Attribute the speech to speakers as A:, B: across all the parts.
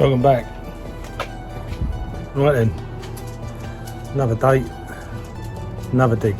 A: Welcome back. Right then, another day, another dig.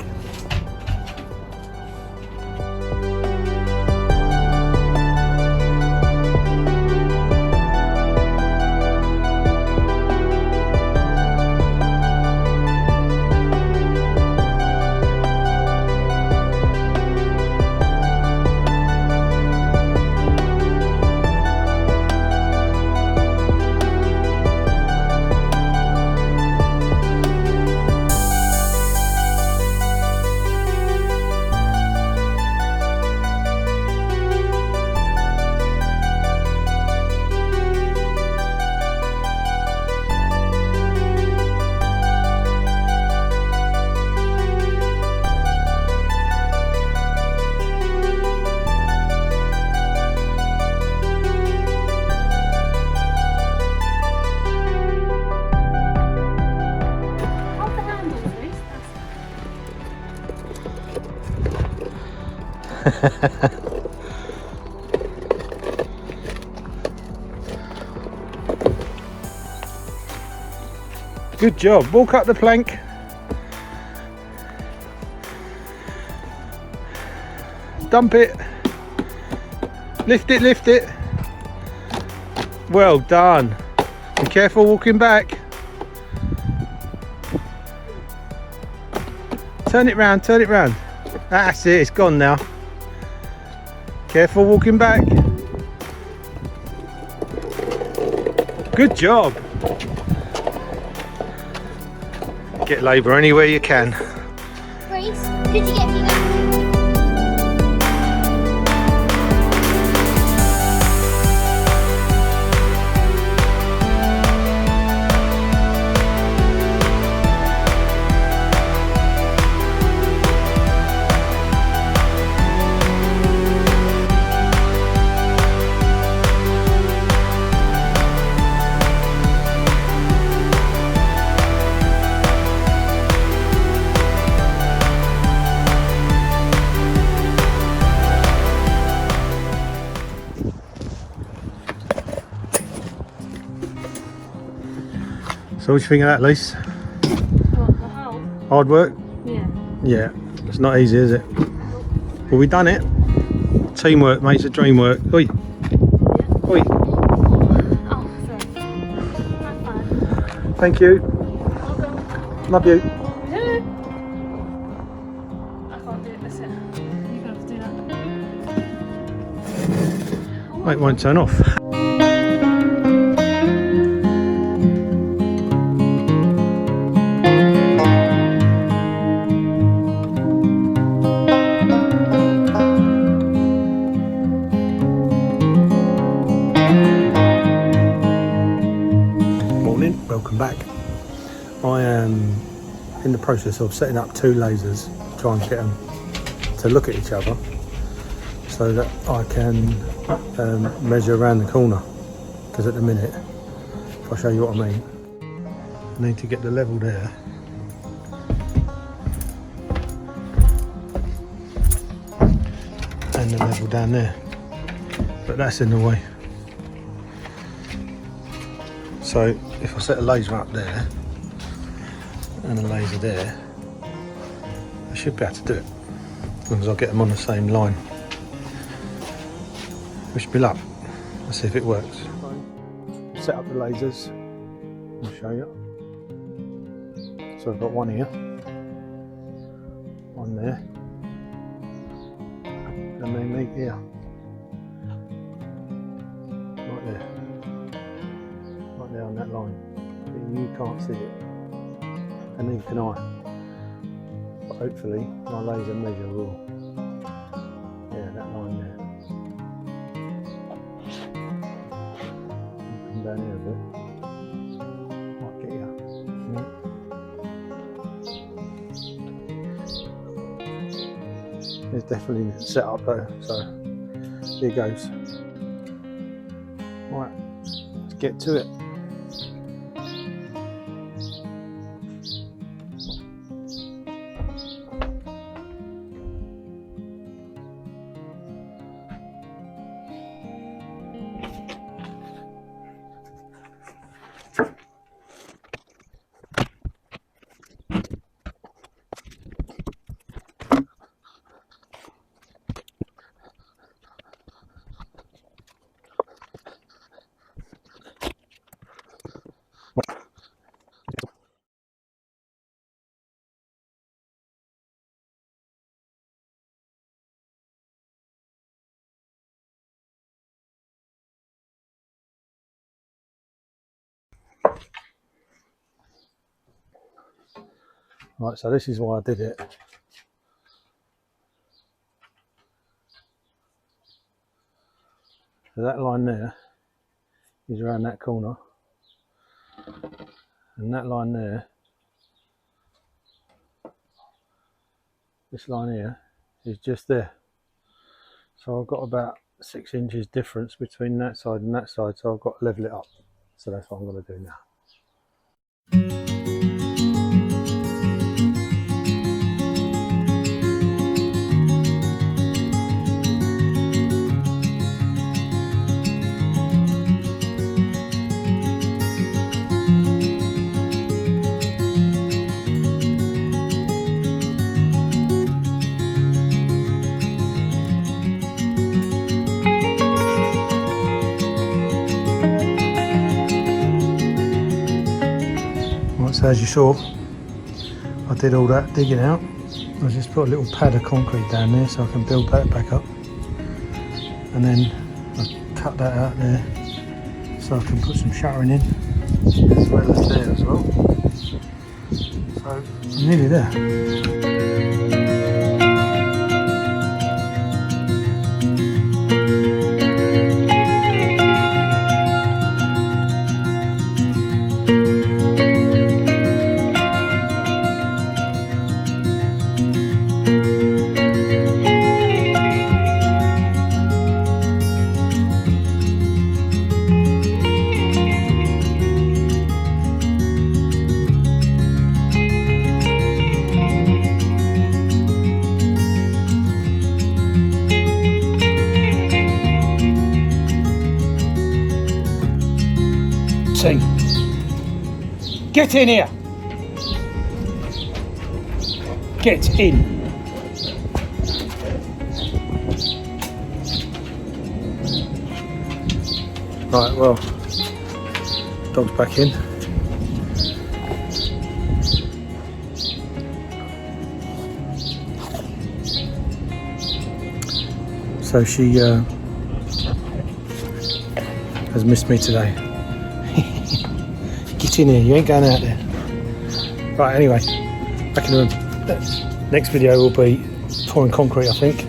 A: Good job. Walk up the plank. Dump it. Lift it, lift it. Well done. Be careful walking back. Turn it round, turn it round. That's it, it's gone now. Careful walking back. Good job. Get labour anywhere you can.
B: Grace, could you get me that?
A: So what do you think of that, Lise?
B: What, the hole?
A: Hard work?
B: Yeah.
A: Yeah, it's not easy, is it? Well, we've done it. Teamwork makes the dream work. Oi.
B: Yeah.
A: Oi.
B: Oh, sorry. High five.
A: Thank you.
B: Welcome.
A: Love you.
B: Hello. I can't do it, that's it. You're gonna have to do that.
A: Mate, won't turn off. Welcome back. I am in the process of setting up two lasers, trying to get them to look at each other so that I can measure around the corner, because at the minute, if I show you what I mean, I need to get the level there and the level down there, but that's in the way. So if I set a laser up there and a laser there, I should be able to do it, as long as I get them on the same line. Wish me luck. Let's see if it works. Set up the lasers, I'll show you. So I've got one here, one there, and they meet here, right there. There on that line, but you can't see it, and neither can I, but hopefully my laser measure will. Yeah, that line there. Come down here a bit, might get you. It's definitely set up though, so here goes. Right, let's get to it. Right, so this is why I did it. So that line there is around that corner, and that line there, this line here, is just there. So I've got about 6 inches difference between that side and that side, so I've got to level it up. So that's what I'm going to do now. Right, so as you saw, I did all that digging out. I just put a little pad of concrete down there so I can build that back up, and then I cut that out there so I can put some shuttering in as well as there as well. So I'm nearly there. Get in here! Get in! Right, well, dog's back in. So she has missed me today. Get in here, you ain't going out there. Right, anyway, back in the room. Next video will be pouring concrete, I think.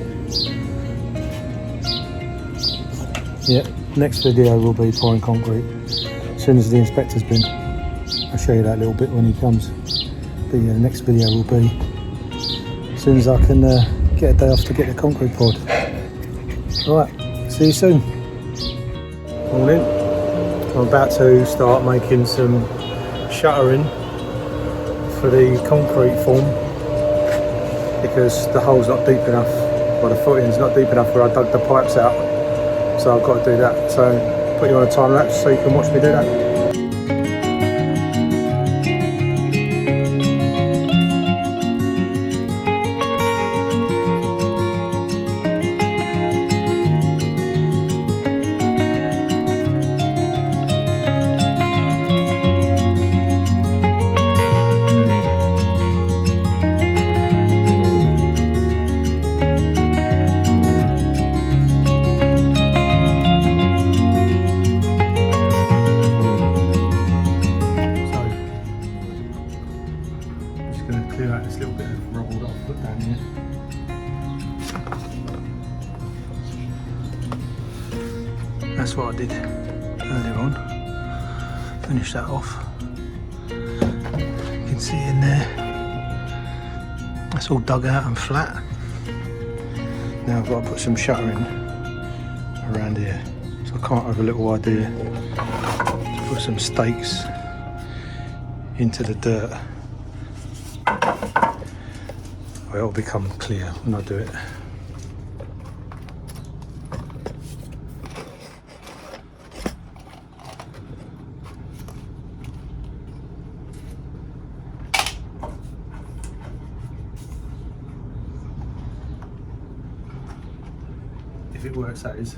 A: Yeah, next video will be pouring concrete. As soon as the inspector's been, I'll show you that little bit when he comes. But yeah, the next video will be as soon as I can get a day off to get the concrete poured. Alright, see you soon. Morning. I'm about to start making some shuttering for the concrete form because the hole's not deep enough, well, the footing's not deep enough where I dug the pipes out, so I've got to do that. So put you on a time lapse so you can watch me do that. Clear out this little bit of rubble that I've put down here. That's what I did earlier on. Finish that off. You can see in there, that's all dug out and flat. Now I've got to put some shuttering around here. So I can't have a little idea to put some stakes into the dirt. It'll become clear when I do it. If it works, that is.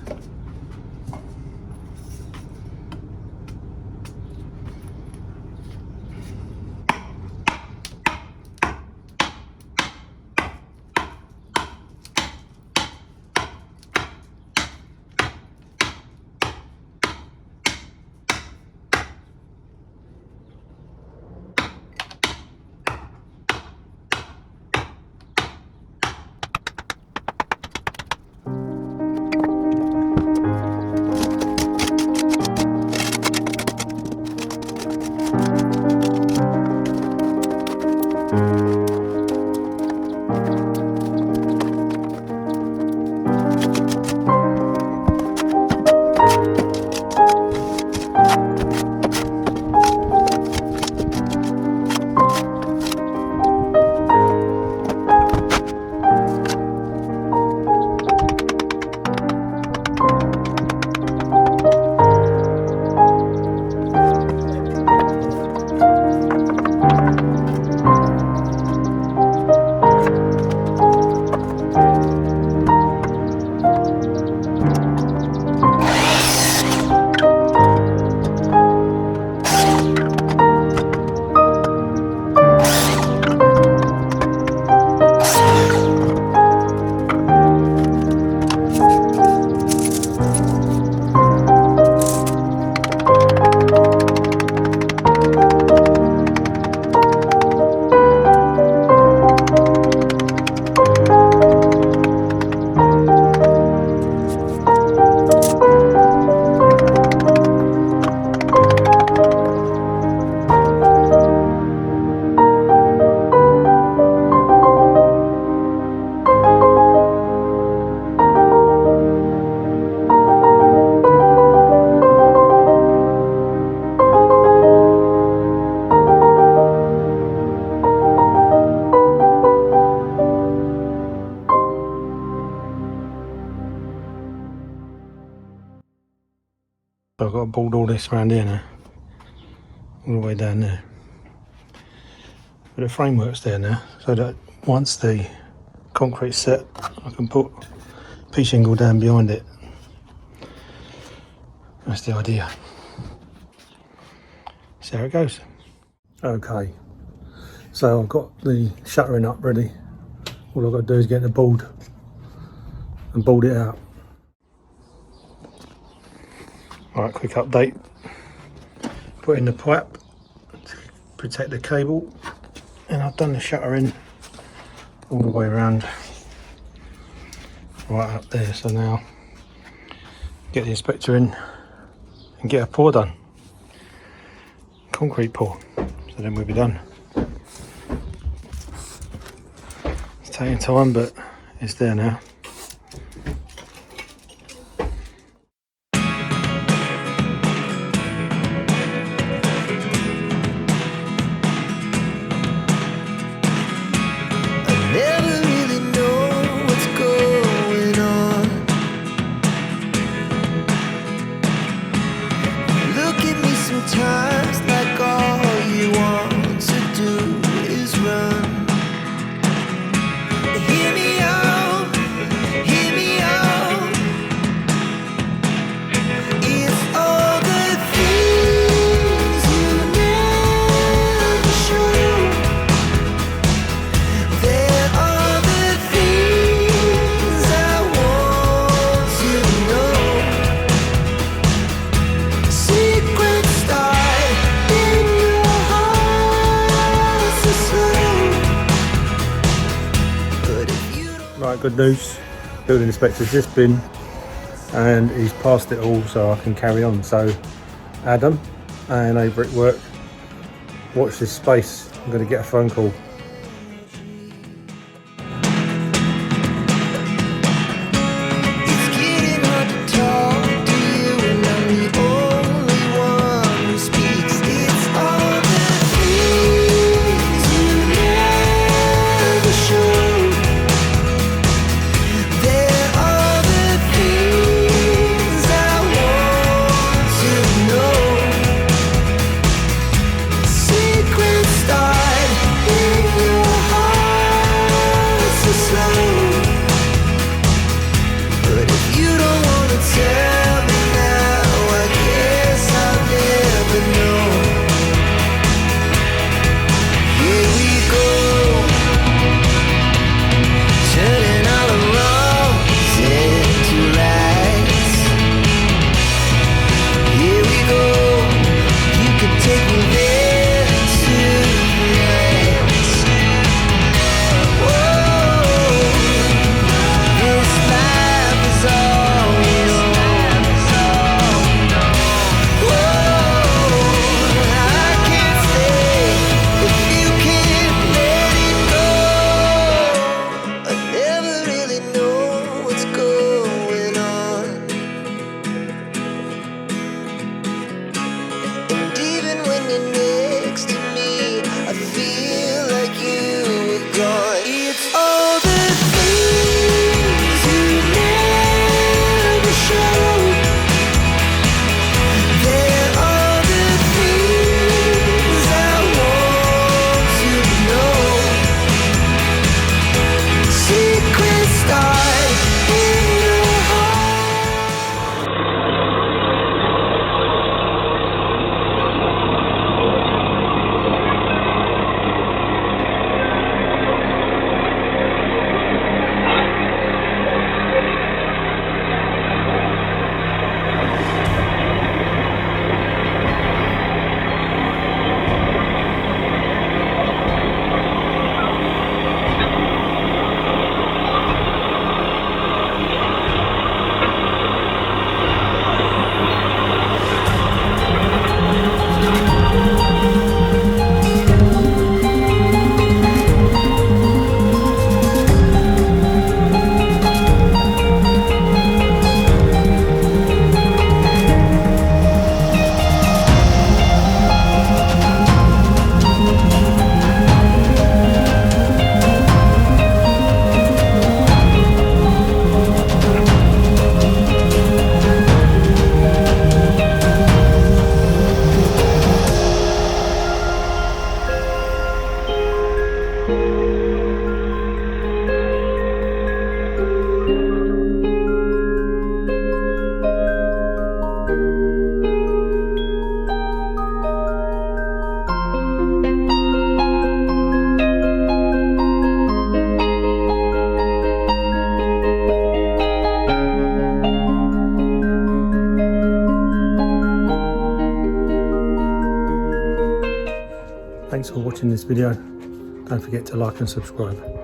A: I've bored all this around here now, all the way down there. But the framework's there now, so that once the concrete's set, I can put pea shingle down behind it. That's the idea. See how it goes. Okay, so I've got the shuttering up ready. All I've got to do is get the board and board it out. Right, quick update. Put in the pipe to protect the cable, and I've done the shuttering all the way around right up there. So now get the inspector in and get a pour done, concrete pour, so then we'll be done. It's taking time, but it's there now.
C: Sometimes like all you want to do is run. Hear me out, hear me out. It's all the things you never show. There are the things I want to know. Secrets
A: Right, good news. Building inspector's just been and he's passed it all, so I can carry on. So Adam and A Brickwork, watch this space. I'm going to get a phone call. Thanks for watching this video. Don't forget to like and subscribe.